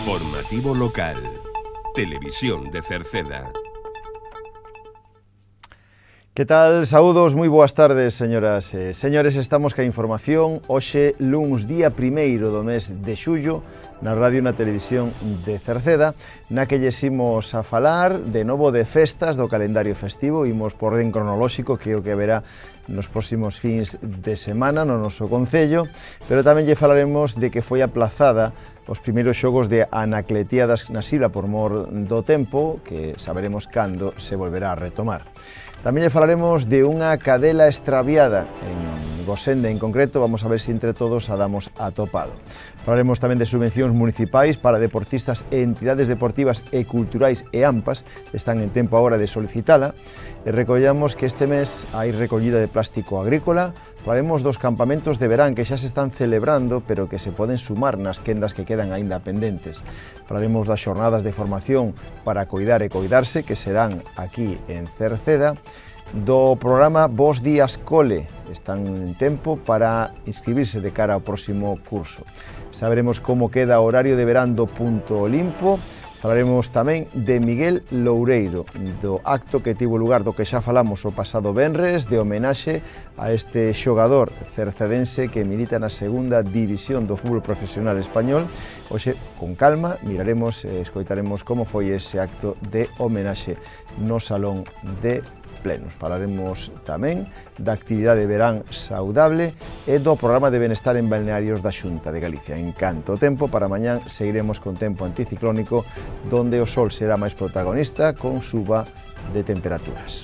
Informativo local. Televisión de Cerceda. Que tal? Saúdos, moi boas tardes, señoras e señores. Estamos ca información hoxe, luns, día 1º do mes de xullo, na radio e na televisión de Cerceda, na que lles imos a falar de novo de festas do calendario festivo. Imos por orden cronolóxico, que é o que haberá nos próximos fins de semana no noso concello, pero tamén lle falaremos de que foi aplazada os primeiros xogos de Anacletía na Sila por mor do tempo, que saberemos cando se volverá a retomar. Tamén lle falaremos de unha cadela extraviada en Gosende en concreto. Vamos a ver se entre todos a damos atopado. Falaremos tamén de subvencións municipais para deportistas e entidades deportivas e culturais e AMPAs. Están en tempo agora de solicitala. E recollamos que este mes hai recollida de plástico agrícola. Falaremos dos campamentos de verán que xa se están celebrando, pero que se poden sumar nas quendas que quedan aínda pendentes. Falaremos das xornadas de formación para coidar e coidarse, que serán aquí en Cerceda, do programa Bos Días Cole. Están en tempo para inscribirse de cara ao próximo curso. Saberemos como queda o horario de verán do Punto Olimpo. Falaremos tamén de Miguel Loureiro, do acto que tivo lugar do que xa falamos o pasado venres, de homenaxe a este xogador cercedense que milita na segunda división do fútbol profesional español. Hoxe, con calma, miraremos e escoitaremos como foi ese acto de homenaxe no Salón de Plenos. Falaremos tamén da actividade de verán saudable e do programa de benestar en balnearios da Xunta de Galicia. En canto tempo, para mañán seguiremos con tempo anticiclónico, donde o sol será máis protagonista con suba de temperaturas.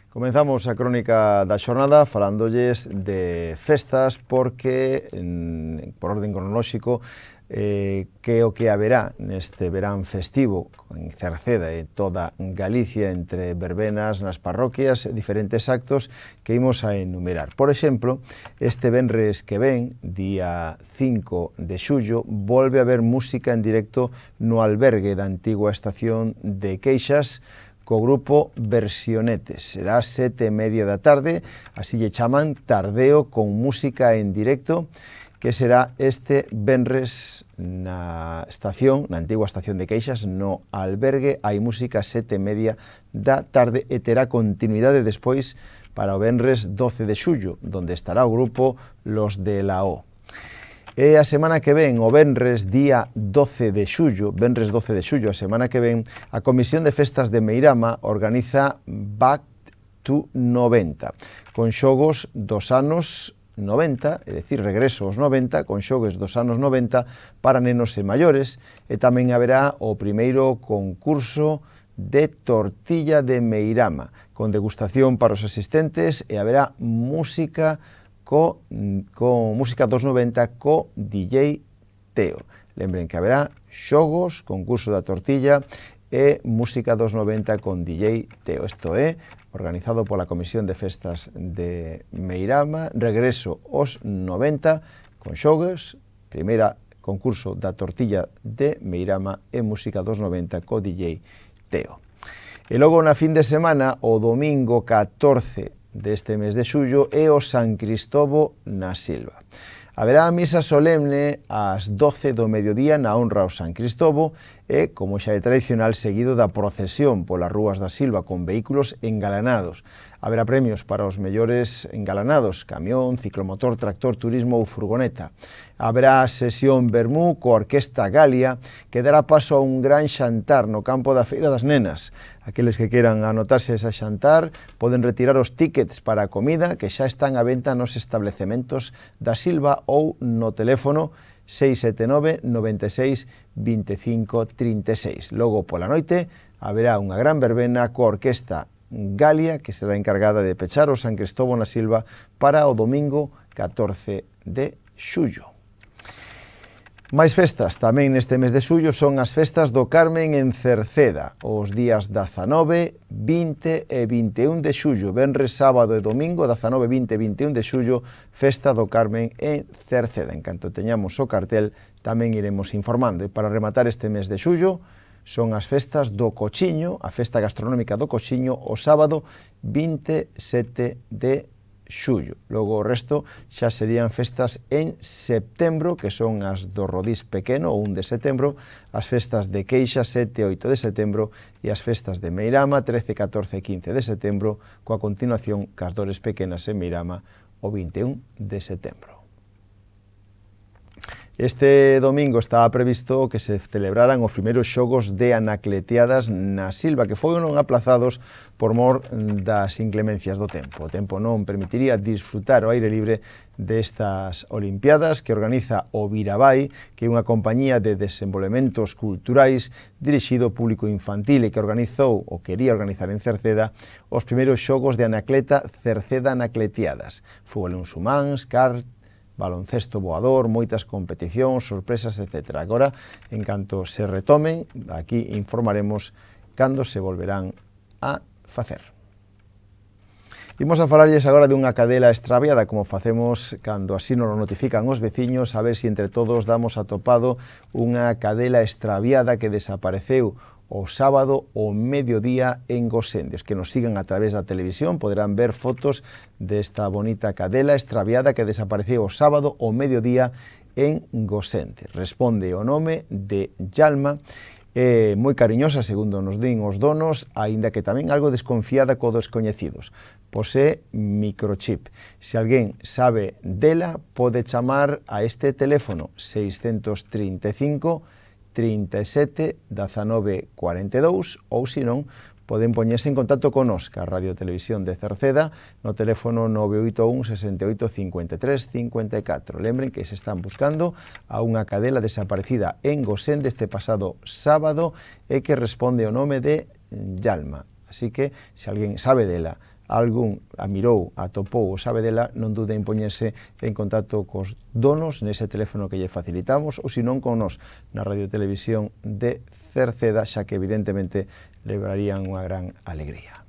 Comenzamos a crónica da xornada falándoles de festas porque, por orden cronolóxico, que o que haberá neste verán festivo en Cerceda e toda Galicia, entre verbenas nas parroquias, diferentes actos que imos a enumerar. Por exemplo, este venres que ven, día 5 de xullo, volve a haber música en directo no albergue da antigua estación de Queixas, co grupo Versionetes. Será 7:30 da tarde, así lle chaman, tardeo con música en directo, que será este venres na estación, na antigua estación de Queixas, no albergue. Hai música 7:30 da tarde e terá continuidade despois para o venres 12 de xullo, donde estará o grupo Los de la O. E a semana que ven, o venres día 12 de xullo, venres 12 de xullo, a semana que ven, a Comisión de Festas de Meirama organiza Back to 90, con xogos dos anos 90, é dicir, regreso aos 90, con xogues dos anos 90 para nenos e maiores, e tamén haberá o primeiro concurso de tortilla de Meirama, con degustación para os asistentes, e haberá música música dos 90 co DJ Teo. Lembren que haberá xogos, concurso da tortilla e música dos 90 con DJ Teo. Isto é organizado pola Comisión de Festas de Meirama, regreso aos 90 con xogos, primeira concurso da tortilla de Meirama e música dos 90 co DJ Teo. E logo na fin de semana, o domingo 14 deste mes de xullo, é o San Cristovo na Silva. Haberá a misa solemne ás 12 do mediodía na honra ao San Cristovo e, como xa é tradicional, seguido da procesión polas rúas da Silva con vehículos engalanados. Haberá premios para os mellores engalanados, camión, ciclomotor, tractor, turismo ou furgoneta. Haberá sesión vermú coa Orquesta Galia, que dará paso a un gran xantar no campo da Feira das Nenas. Aqueles que queran anotarse esa xantar poden retirar os tíckets para a comida que xa están á venta nos establecementos da Silva ou no teléfono 679 96 25 36. Logo pola noite haberá unha gran verbena coa Orquesta Galia, que será encargada de pechar o San Cristovo na Silva para o domingo 14 de xullo. Máis festas tamén neste mes de xullo son as festas do Carmen en Cerceda, os días 19, 20 e 21 de xullo, venres, sábado e domingo, 19, 20 e 21 de xullo, festa do Carmen en Cerceda. En canto teñamos o cartel, tamén iremos informando. E para rematar este mes de xullo, son as festas do Cochiño, a festa gastronómica do Cochiño, o sábado 27 de xullo. Logo o resto xa serían festas en setembro, que son as do Rodís Pequeno, o 1 de setembro, as festas de Queixa, 7 e 8 de setembro, e as festas de Meirama, 13, 14 e 15 de setembro, coa continuación cas Dores Pequenas en Meirama, o 21 de setembro. Este domingo estaba previsto que se celebraran os primeiros xogos de Anacleteadas na Silva, que foron aplazados por mor das inclemencias do tempo. O tempo non permitiría disfrutar ao aire libre destas Olimpiadas que organiza o Virabai, que é unha compañía de desenvolvementos culturais dirixido ao público infantil e que organizou ou quería organizar en Cerceda os primeiros xogos de Anacleta Cerceda Anacleteadas. Fútbol en Sumáns, kart, baloncesto voador, moitas competicións, sorpresas, etc. Agora, en canto se retomen, aquí informaremos cando se volverán a facer. Imos a falarlles agora dunha cadela extraviada, como facemos cando así nos notifican os veciños, a ver se entre todos damos atopado unha cadela extraviada que desapareceu o sábado ao mediodía en Gosende. Os que nos sigan a través da televisión poderán ver fotos desta bonita cadela extraviada que desapareceu o sábado ao mediodía en Gosende. Responde o nome de Yalma, moi cariñosa, segundo nos din os donos, aínda que tamén algo desconfiada co descoñecidos. Posee microchip. Se alguén sabe dela, pode chamar a este teléfono 635 37 19 42 ou, se non, poden poñerse en contacto con nos, a Radio Televisión de Cerceda, no teléfono 981 68 53 54. Lembren que se están buscando a unha cadela desaparecida en Gosende este pasado sábado e que responde ao nome de Yalma. Así que, se alguén sabe dela, algún a mirou, atopou ou sabe dela, non dude en poñerse en contacto cos donos nese teléfono que lle facilitamos ou senón con nos na Radio Televisión de Cerceda, xa que evidentemente levarían unha gran alegría.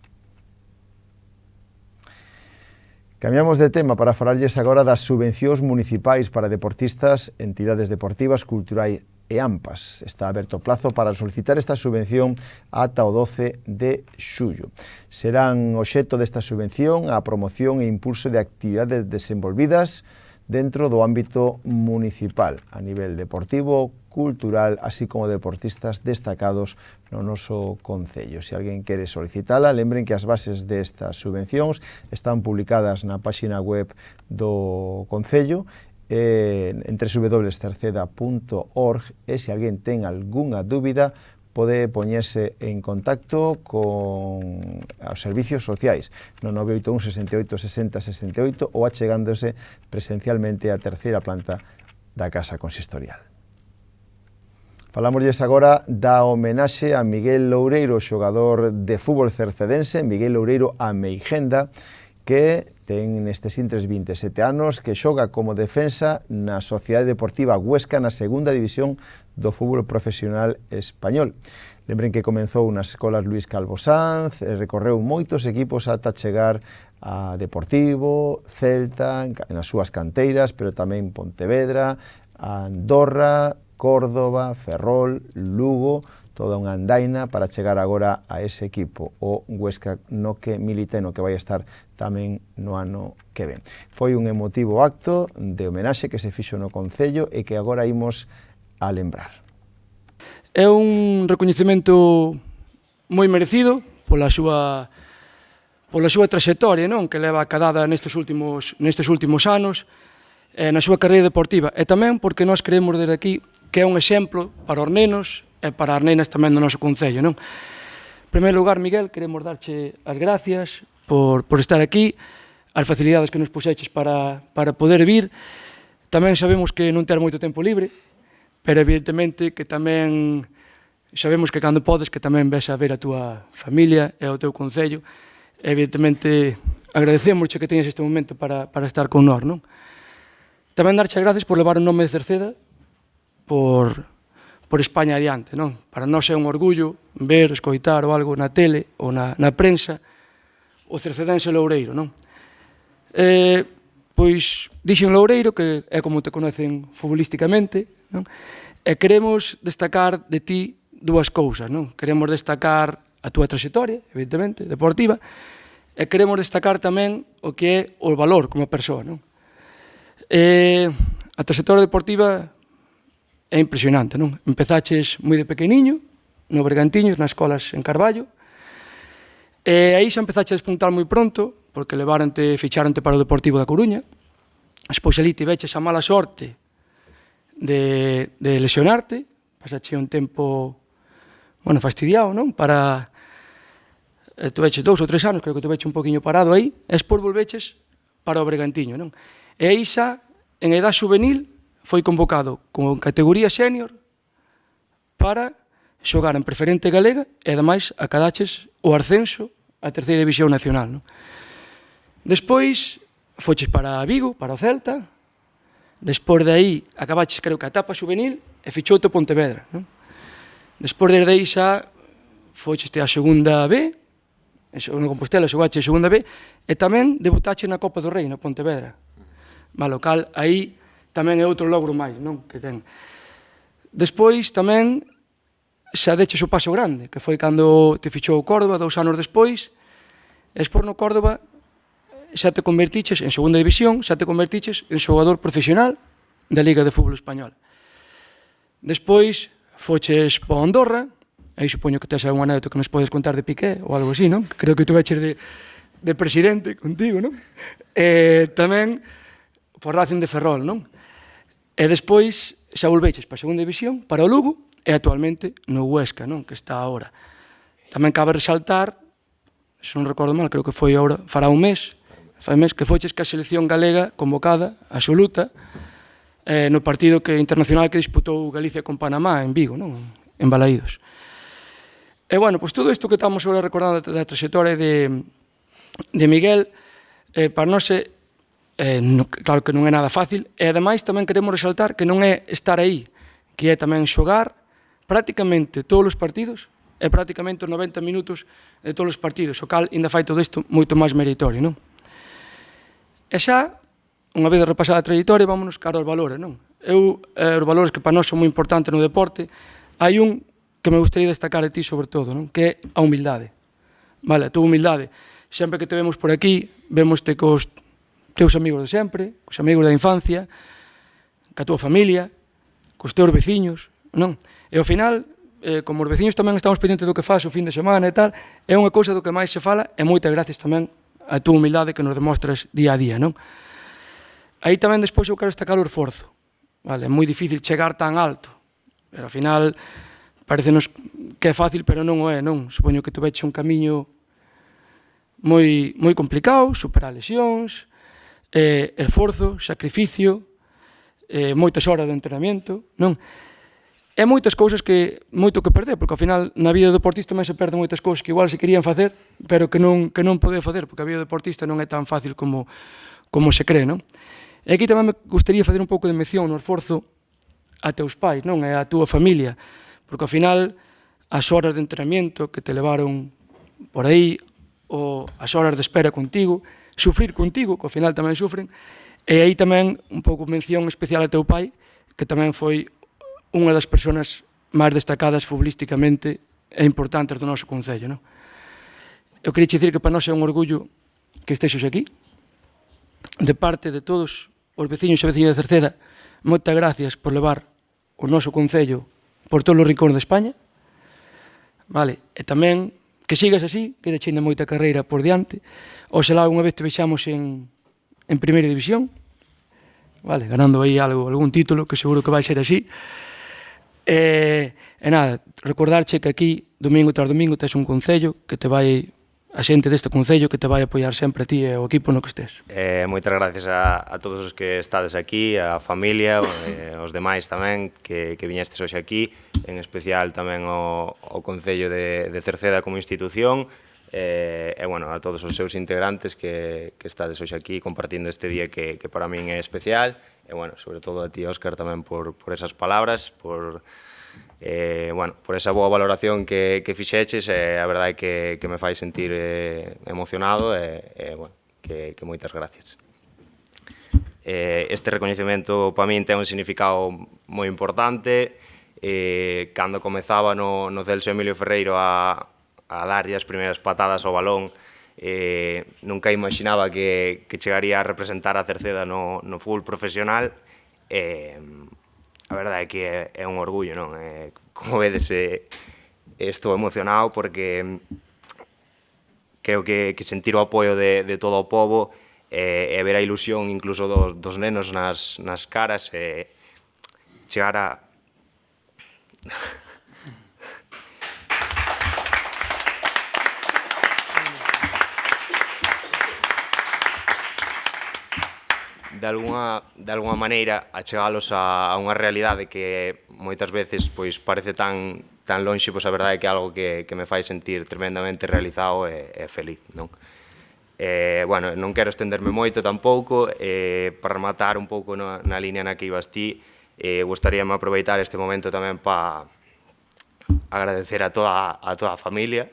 Cambiamos de tema para falarlles agora das subvencións municipais para deportistas, entidades deportivas, culturais e AMPAs. Está aberto o plazo para solicitar esta subvención ata o 12 de xullo. Serán obxecto desta subvención a promoción e impulso de actividades desenvolvidas dentro do ámbito municipal, a nivel deportivo, cultural, así como deportistas destacados no noso concello. Se alguén quere solicitala, lembren que as bases destas subvencións están publicadas na páxina web do concello, en www.cerceda.org, e se alguén ten algunha dúbida pode poñerse en contacto con os servicios sociais no 981 68 60 68 ou achegándose presencialmente á terceira planta da Casa Consistorial. Falámosles agora da homenaxe a Miguel Loureiro, xogador de fútbol cercedense, Miguel Loureiro Ameigenda, que ten nestes intres 27 anos, que xoga como defensa na Sociedade Deportiva Huesca na segunda división do fútbol profesional español. Lembren que comenzou nas escolas Luís Calvo Sanz, recorreu moitos equipos ata chegar a Deportivo, Celta, nas súas canteiras, pero tamén Pontevedra, Andorra, Córdoba, Ferrol, Lugo, toda unha andaina para chegar agora a ese equipo, o Huesca, no que milita e no que vai estar tamén no ano que ven. Foi un emotivo acto de homenaxe que se fixo no Concello e que agora imos a lembrar. É un recoñecemento moi merecido pola súa traxectoria, non, que leva acadada nestes últimos anos, na súa carreira deportiva, e tamén porque nós creemos desde aquí que é un exemplo para os nenos e para as nenas tamén do noso concello, non? En primeiro lugar, Miguel, queremos darche as gracias por estar aquí, as facilidades que nos puxeches para poder vir. Tamén sabemos que non ter moito tempo libre, pero evidentemente que tamén sabemos que cando podes que tamén ves a ver a túa familia e o teu concello. Evidentemente agradecemos que teñas este momento para estar con nós, non? Tamén darche as gracias por levar o nome de Cerceda por España adiante, non? Para nós é un orgullo ver, escoitar ou algo na tele ou na prensa o cercedense Loureiro, non? Pois dixen Loureiro, que é como te conocen futbolísticamente, non? E queremos destacar de ti dúas cousas, non? Queremos destacar a túa traxectoria, evidentemente, deportiva, e queremos destacar tamén o que é o valor como persoa, non? A trayectoria deportiva é impresionante, non? Empezaches moi de pequeniño, no Bergantiños, nas escolas en Carballo, e aí xa empezaches a despuntar moi pronto, porque ficharonte para o Deportivo da Coruña. Despois ali tiveches a mala sorte de lesionarte, pasache un tempo, fastidiado, non? Tuveches 2 ou 3 anos, creo que tuveche un poquinho parado aí, e despois volveches para o Bergantiño, non? E aí xa, en edad juvenil, foi convocado con categoría senior para xogar en preferente galega e, ademais, acadaches o ascenso a terceira división nacional, non? Despois, foches para Vigo, para o Celta, despois de aí, acabaches, creo que a etapa juvenil, e fichoute o Pontevedra, non? Despois desde aí xa, focheste a segunda B, en Compostela xogache a segunda B, e tamén debutache na Copa do Rei, na Pontevedra. Local, aí tamén é outro logro máis, non? Que ten. Despois tamén xa deches o paso grande, que foi cando te fichou o Córdoba 2 anos despois, e despois no Córdoba xa te convertiches, en segunda división, xa te convertiches en xogador profesional da Liga de Fútbol Español. Despois foches para Andorra, aí supoño que tes algún anécdota que nos podes contar de Piqué ou algo así, non? Creo que tuveches de presidente contigo, non? E tamén por Racing de Ferrol, non? E despois xa volveches para a segunda división, para o Lugo, e actualmente no Huesca, non? Que está agora. Tamén cabe resaltar, se non recordo mal, creo que foi agora, fará un mes, que foches que a selección galega convocada, absoluta, no partido internacional que disputou Galicia con Panamá en Vigo, non? En Balaídos. E, pois todo isto que estamos agora recordando da trayectoria de Miguel, para nós claro que non é nada fácil, e ademais tamén queremos resaltar que non é estar aí, que é tamén xogar prácticamente todos os partidos e prácticamente os 90 minutos de todos os partidos, o cal ainda fai todo isto moito máis meritorio, non? E xa, unha vez repasada a trayectoria, vámonos cara aos valores, non? Os valores que para nós son moi importantes no deporte, hai un que me gustaría destacar de ti sobre todo, non? Que é a humildade. A tua humildade. Sempre que te vemos por aquí, vémoste cos teus amigos de sempre, cos amigos da infancia, ca tua familia, cos teus veciños, non? E ao final, como os veciños tamén estamos pendientes do que faz o fin de semana e tal, é unha cousa do que máis se fala, e moitas gracias tamén a túa humildade que nos demostras día a día, non? Aí tamén despois eu quero destacar o esforzo. É moi difícil chegar tan alto, pero ao final parecenos que é fácil, pero non o é, non? Supoño que tuveches un camiño moi complicado, superar lesións, esforzo, sacrificio, moitas horas de entrenamiento, non? É moitas cousas moito que perder, porque ao final na vida do deportista tamén se perden moitas cousas que igual se querían facer, pero que non pode facer, porque a vida do deportista non é tan fácil como se cree, non? E aquí tamén me gustaría facer un pouco de mención no esforzo a teus pais, non? E a túa familia, porque ao final as horas de entrenamiento que te levaron por aí, ou as horas de espera contigo, sufrir contigo, que ao final tamén sufren, e aí tamén un pouco mención especial a teu pai, que tamén foi unha das persoas máis destacadas futbolísticamente e importantes do noso concello, non? Eu queria dicir que para nós é un orgullo que estexos aquí, de parte de todos os veciños e veciñas de Cerceda, moitas gracias por levar o noso concello por todos os rincóns de España, e tamén que sigas así, que de ainda moita carreira por diante, oxalá unha vez te vexamos en primeira división, ganando aí algún título, que seguro que vai ser así. E nada, recordarche que aquí, domingo tras domingo, tes un concello que te vai, a xente deste concello que te vai apoiar sempre a ti e ao equipo no que estés. Moitas gracias a todos os que estades aquí, a familia, os demais tamén que viñestes hoxe aquí, en especial tamén ao Concello de Cerceda como institución, e a todos os seus integrantes que estades hoxe aquí compartindo este día que para min é especial, e sobre todo a ti, Óscar, tamén por esas palabras, por esa boa valoración que fixeches, e a verdade que me fai sentir emocionado, e que moitas gracias. Este recoñecemento para min ten un significado moi importante. Cando comezaba no Celso Emilio Ferreiro a dar as primeiras patadas ao balón, Nunca imaginaba que chegaría a representar a Cerceda no fútbol profesional. A verdade é que é un orgullo, non? Como vedes, estou emocionado porque creo que sentir o apoio de todo o pobo e ver a ilusión incluso dos nenos nas caras, chegar a... de alguna maneira achegalos a unha realidade que moitas veces pois parece tan lonxe, pois a verdade é que é algo que me fai sentir tremendamente realizado e feliz, non? Bueno, non quero estenderme moito tampouco, para rematar un pouco na línea na que ibas ti, gostaríame aproveitar este momento tamén para agradecer a toda a familia.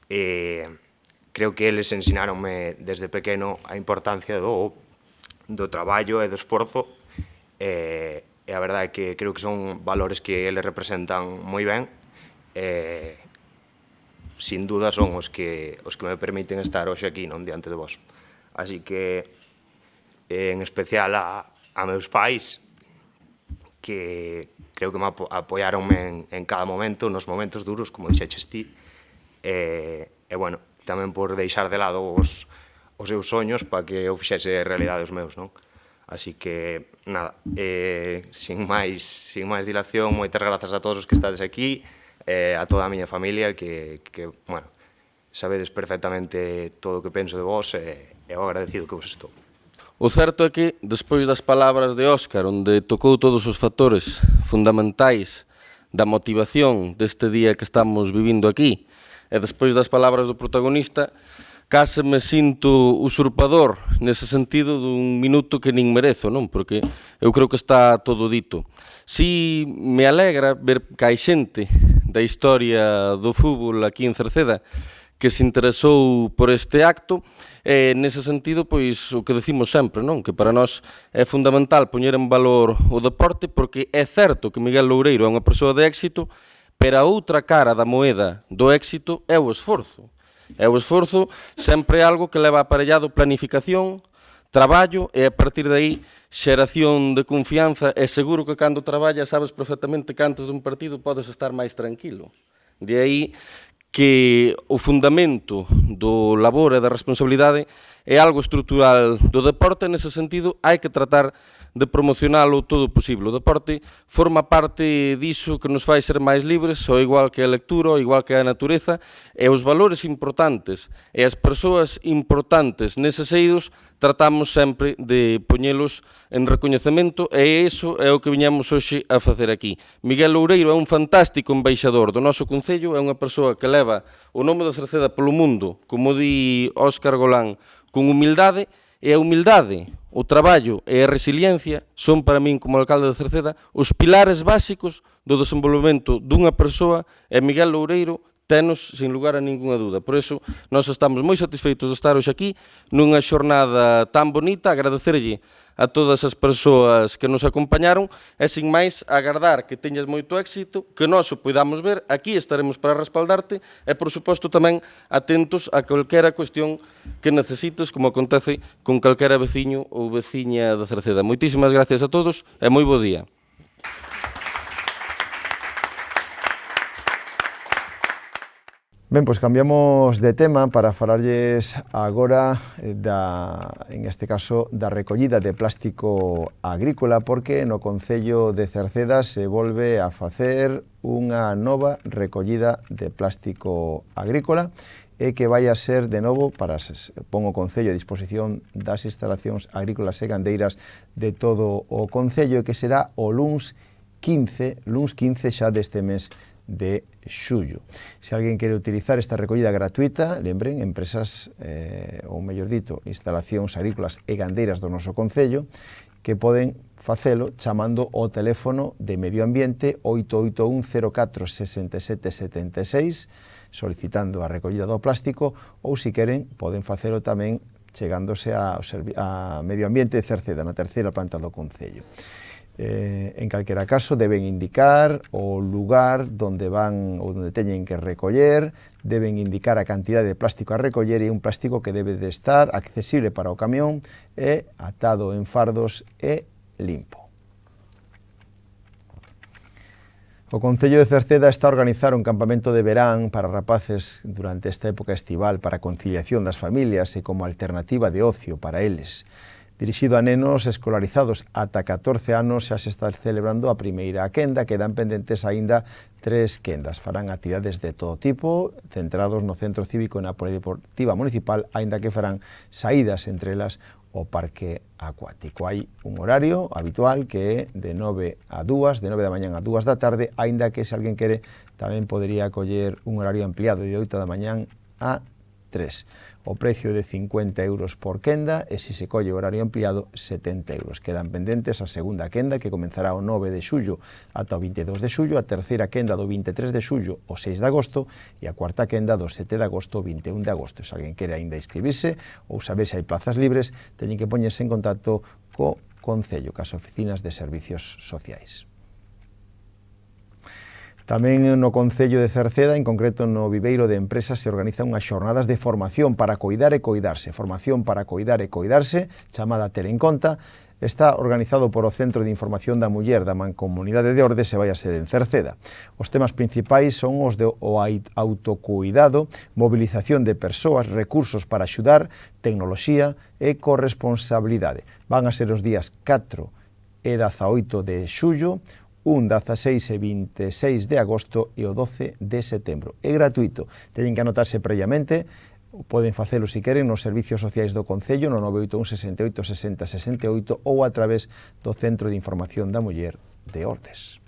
Creo que eles ensinaronme desde pequeno a importancia do traballo e do esforzo, e a verdade é que creo que son valores que eles representan moi ben, sin duda son os que me permiten estar hoxe aquí, non, diante de vos. Así que, en especial a meus pais, que creo que me apoiaronme en cada momento, nos momentos duros, como dixeches ti, e, bueno, tamén por deixar de lado os seus soños para que eu fixese realidade os meus, non? Así que, nada, sin máis dilación, moitas grazas a todos os que estades aquí, a toda a miña familia, que bueno, sabedes perfectamente todo o que penso de vos, e o agradecido que vos estou. O certo é que, despois das palabras de Óscar, onde tocou todos os factores fundamentais da motivación deste día que estamos vivindo aquí, e despois das palabras do protagonista, case me sinto usurpador nese sentido dun minuto que nin merezo, non? Porque eu creo que está todo dito. Si me alegra ver que hai xente da historia do fútbol aquí en Cerceda que se interesou por este acto, e nese sentido, pois, o que decimos sempre, non? Que para nós é fundamental poñer en valor o deporte, porque é certo que Miguel Loureiro é unha persoa de éxito, pero a outra cara da moeda do éxito é o esforzo. E o esforzo sempre é algo que leva aparellado planificación, traballo e a partir de aí xeración de confianza, e seguro que cando traballas sabes perfectamente que antes dun partido podes estar máis tranquilo. De aí que o fundamento do labor e da responsabilidade é algo estrutural do deporte. Nese sentido, hai que tratar de promocionalo todo o posible. O deporte forma parte diso que nos fai ser máis libres, ao igual que a lectura, ao igual que a natureza, e os valores importantes e as persoas importantes neses eidos tratamos sempre de poñelos en recoñecemento, e iso é o que viñamos hoxe a facer aquí. Miguel Loureiro é un fantástico embaixador do noso concello, é unha persoa que leva o nome de Cerceda polo mundo, como di Óscar Golán, con humildade, e a humildade, o traballo e a resiliencia son para min, como alcalde de Cerceda, os pilares básicos do desenvolvemento dunha persoa, e Miguel Loureiro tenos sin lugar a ningunha dúda. Por iso, nós estamos moi satisfeitos de estar hoxe aquí nunha xornada tan bonita, agradecerlle a todas as persoas que nos acompañaron e, sin máis, agardar que teñas moito éxito, que nós o poidamos ver, aquí estaremos para respaldarte e, por suposto, tamén atentos a calquera cuestión que necesites, como acontece con calquera veciño ou veciña de Cerceda. Moitísimas gracias a todos e moi bo día. Ben, pois cambiamos de tema para falarlles agora en este caso da recollida de plástico agrícola, porque no Concello de Cerceda se volve a facer unha nova recollida de plástico agrícola e que vai a ser de novo para pon o Concello a disposición das instalacións agrícolas e gandeiras de todo o Concello, e que será o luns 15 xa deste mes de xullo. Se alguén quere utilizar esta recollida gratuita, lembren, empresas, ou mellor dito, instalacións agrícolas e gandeiras do noso Concello, que poden facelo chamando o teléfono de Medio Ambiente 881 04 67 76, solicitando a recollida do plástico, ou se queren, poden facelo tamén chegándose a Medio Ambiente de Cerceda, na terceira planta do Concello. En calquera caso, deben indicar o lugar onde van ou onde teñen que recoller, deben indicar a cantidade de plástico a recoller e un plástico que debe de estar accesible para o camión e atado en fardos e limpo. O Concello de Cerceda está a organizar un campamento de verán para rapaces durante esta época estival para a conciliación das familias e como alternativa de ocio para eles. Dirixido a nenos escolarizados ata 14 anos, xa se está celebrando a primeira quenda, quedan pendentes aínda 3 quendas. Farán actividades de todo tipo, centrados no Centro Cívico e na Polideportiva Municipal, aínda que farán saídas entre elas o parque acuático. Hai un horario habitual que é de 9 a 2, de 9 da mañán a 2 da tarde, aínda que se alguén quere tamén podería coller un horario ampliado de 8 da mañán a 3. O precio de 50 euros por quenda e se se colle o horario ampliado 70 euros. Quedan pendentes a segunda quenda que comenzará o 9 de xullo ata o 22 de xullo, a terceira quenda do 23 de xullo o 6 de agosto e a cuarta quenda do 7 de agosto ao 21 de agosto. Se alguén quere aínda inscribirse ou saber se hai plazas libres, teñen que poñerse en contacto co Concello, cas oficinas de servicios sociais. Tamén no Concello de Cerceda, en concreto no Viveiro de Empresas, se organizan unhas xornadas de formación para coidar e coidarse. Formación para coidar e coidarse, chamada Ter en Conta, está organizado por o Centro de Información da Muller da Mancomunidade de Ordes e vai a ser en Cerceda. Os temas principais son os de o autocuidado, mobilización de persoas, recursos para axudar, tecnoloxía e corresponsabilidade. Van a ser os días 4 e 18 de xullo, 16 e 26 de agosto e o 12 de setembro. É gratuito, teñen que anotarse previamente, poden facelo se queren nos servicios sociais do Concello no 981 68 60 68 ou a través do Centro de Información da Muller de Ordes.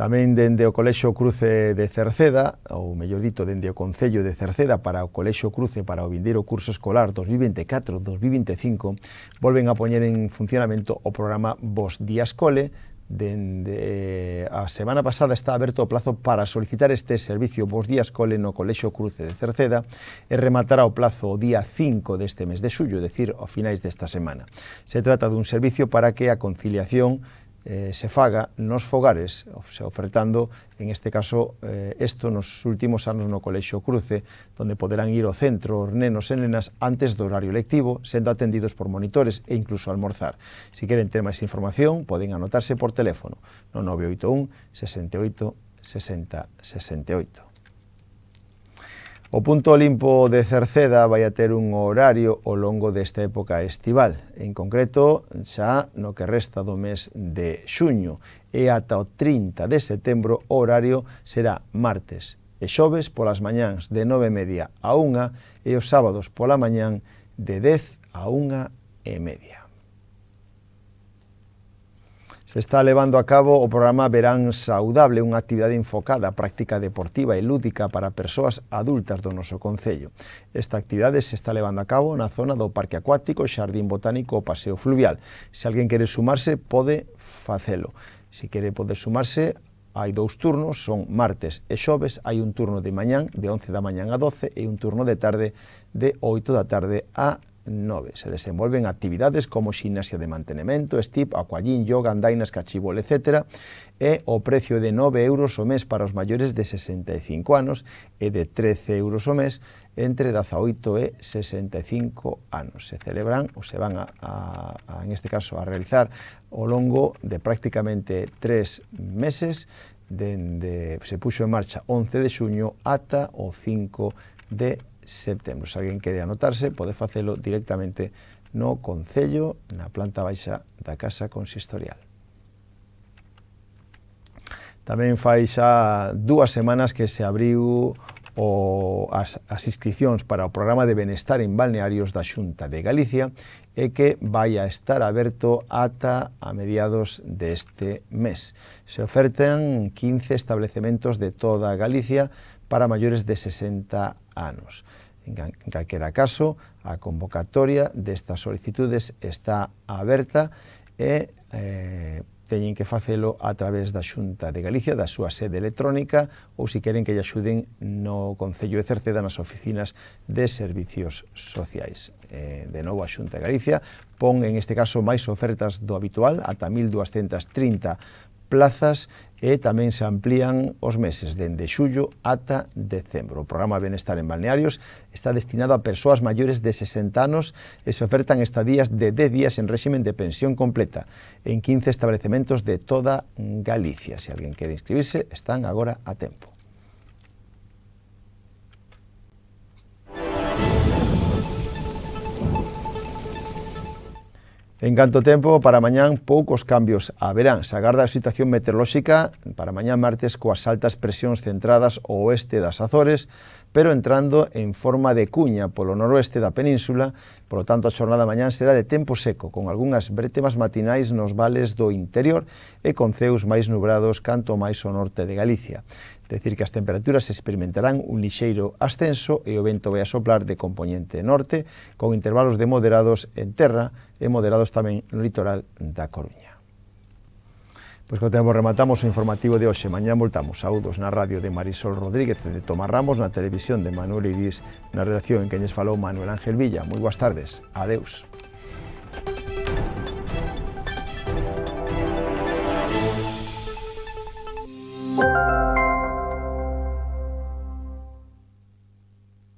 Tamén dende o Colexio Cruce de Cerceda, ou mellor dito, dende o Concello de Cerceda para o Colexio Cruce para o vindeiro curso escolar 2024-2025, volven a poñer en funcionamento o programa Bos Días Cole. Dende a semana pasada está aberto o plazo para solicitar este servicio Bos Días Cole no Colexio Cruce de Cerceda e rematará o plazo o día 5 deste mes de xullo, é dicir, ao finais desta semana. Se trata dun servicio para que a conciliación se faga nos fogares, se ofertando, en este caso, isto nos últimos anos no Colexio Cruce, donde poderán ir ao centro os nenos e nenas antes do horario lectivo, sendo atendidos por monitores e incluso almorzar. Si queren ter máis información, poden anotarse por teléfono no 981 68 60 68. O Punto Limpo de Cerceda vai a ter un horario ao longo desta época estival, en concreto xa no que resta do mes de xuño e ata o 30 de setembro o horario será martes e xoves polas mañáns de 9:30 a 1 e os sábados pola mañán de 10 a 1:30. Se está levando a cabo o programa Verán Saudable, unha actividade enfocada á práctica deportiva e lúdica para persoas adultas do noso concello. Esta actividade se está levando a cabo na zona do Parque Acuático, Xardín Botánico ou Paseo Fluvial. Se alguén quere sumarse, pode facelo. Se quere poder sumarse, hai 2 turnos, son martes e xoves, hai un turno de mañán, de 11 da mañán a 12, e un turno de tarde, de 8 da tarde a 9. Se desenvolven actividades como ximnasia de mantenemento, stip, aquagym, yoga, andainas, cachibol, etc. E o precio de 9 euros o mes para os maiores de 65 anos e de 13 euros o mes entre 18 e 65 anos. Se celebran ou se van en este caso, a realizar ao longo de prácticamente 3 meses, dende se puxo en marcha 11 de xuño ata o 5 de setembro. Se alguén quere anotarse, pode facelo directamente no Concello, na planta baixa da Casa Consistorial. Tamén fai xa 2 semanas que se abriu as inscripcións para o programa de benestar en balnearios da Xunta de Galicia e que vai a estar aberto ata a mediados deste mes. Se ofertan 15 establecementos de toda Galicia para maiores de 60 anos. En calquera caso, a convocatoria destas solicitudes está aberta e teñen que facelo a través da Xunta de Galicia, da súa sede electrónica, ou se queren que lle axuden no Concello de Cerceda nas oficinas de servicios sociais. De novo, a Xunta de Galicia pon en este caso máis ofertas do habitual, ata 1.230 plazas, e tamén se amplían os meses dende xullo ata decembro. O programa Benestar en Balnearios está destinado a persoas maiores de 60 anos e se ofertan estadías de 10 días en réximen de pensión completa en 15 establecementos de toda Galicia. Se alguén quere inscribirse, están agora a tempo. En canto tempo, para mañán, poucos cambios haberán. Se agarda a situación meteorolóxica para mañán martes coas altas presións centradas ao oeste das Azores, pero entrando en forma de cuña polo noroeste da península. Por lo tanto, a xornada mañán será de tempo seco, con algunhas brétemas matinais nos vales do interior e con ceus máis nubrados canto máis ao norte de Galicia. Decir que as temperaturas experimentarán un lixeiro ascenso e o vento vai a soplar de compoñente norte, con intervalos de moderados en terra e moderados tamén no litoral da Coruña. Pois co tempo rematamos o informativo de hoxe. Mañán voltamos. Saúdos na radio de Marisol Rodríguez e de Tomás Ramos, na televisión de Manuel Irís, na redacción en que lles falou Manuel Ángel Villa. Moi boas tardes. Adeus.